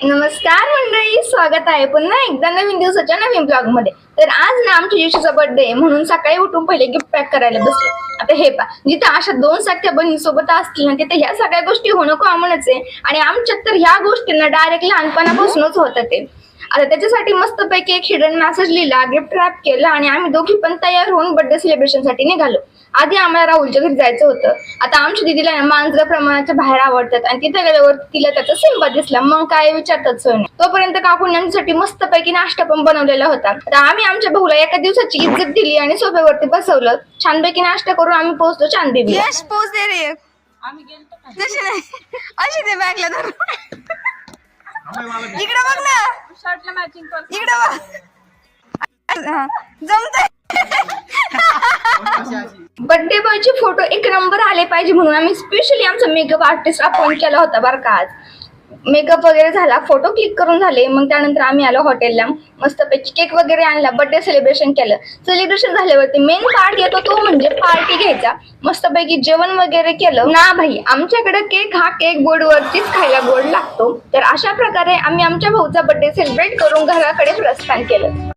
नमस्कार मंडळी, स्वागत आहे पुन्हा एकदा नवीन दिवसाच्या नवीन ब्लॉग मध्ये. तर आज ना आमच्या यशूचा बर्थडे आहे, म्हणून सकाळी उठून पहिले गिफ्ट पॅक करायला बसले. आता हे पा, जिथे अशा दोन सख्या बहिणी सोबत असतील ना तिथे ह्या सगळ्या गोष्टी होणं कॉमनच आहे. आणि आमच्यात तर ह्या गोष्टींना डायरेक्ट लहानपणापासूनच होतं ते. आता त्याच्यासाठी मस्तपैकी एक हिडन मेसेज लिहिला, गिफ्ट रॅप केलं आणि आम्ही दोघी पण तयार होऊन बर्थडे सेलिब्रेशन साठी निघालो. आधी आम्हाला राहुलच्या घरी जायचं होतं. आता आमच्या दीदीला मांजरा प्रमाणाच्या बाहेर आवडतात आणि तिथे गेल्यावर तिला त्याचा सिंबा दिसला. मग काय विचारतात सोय नाही. तोपर्यंत काकून यांच्यासाठी मस्तपैकी नाश्ता पण बनवलेला होता. आता आम्ही आमच्या भाऊला एका दिवसाची इज्जत दिली आणि सोफ्यावरती बसवलं. छानपैकी नाश्ता करून आम्ही पोहोचलो चांदबिबी. यश पोच दे रे. आम्ही गेलतो तशी नाही अशी ते बॅगला धरून. इकडे बघ ना, शर्टला मॅचिंग कर. इकडे बघ, जमतंय. बर्थडे बॉयचे फोटो एक नंबर आले पाहिजे म्हणून आम्ही स्पेशली आमचा मेकअप आर्टिस्ट अपॉइंट केला होता बरं का. आज मेकअप वगैरे झाला, फोटो क्लिक करून झाले. मग त्यानंतर आम्ही आलो हॉटेलला. मस्तपैकी केक वगैरे आणला, बर्थडे सेलिब्रेशन केलं. सेलिब्रेशन झाल्यावरती मेन पार्ट येतो तो म्हणजे पार्टी घ्यायचा. मस्तपैकी जेवण वगैरे केलं ना भाई. आमच्याकडे केक हा केक बोर्ड वरतीच खायला गोड लागतो. तर अशा प्रकारे आम्ही आमच्या भाऊचा बर्थडे सेलिब्रेट करून घराकडे प्रस्थान केलं.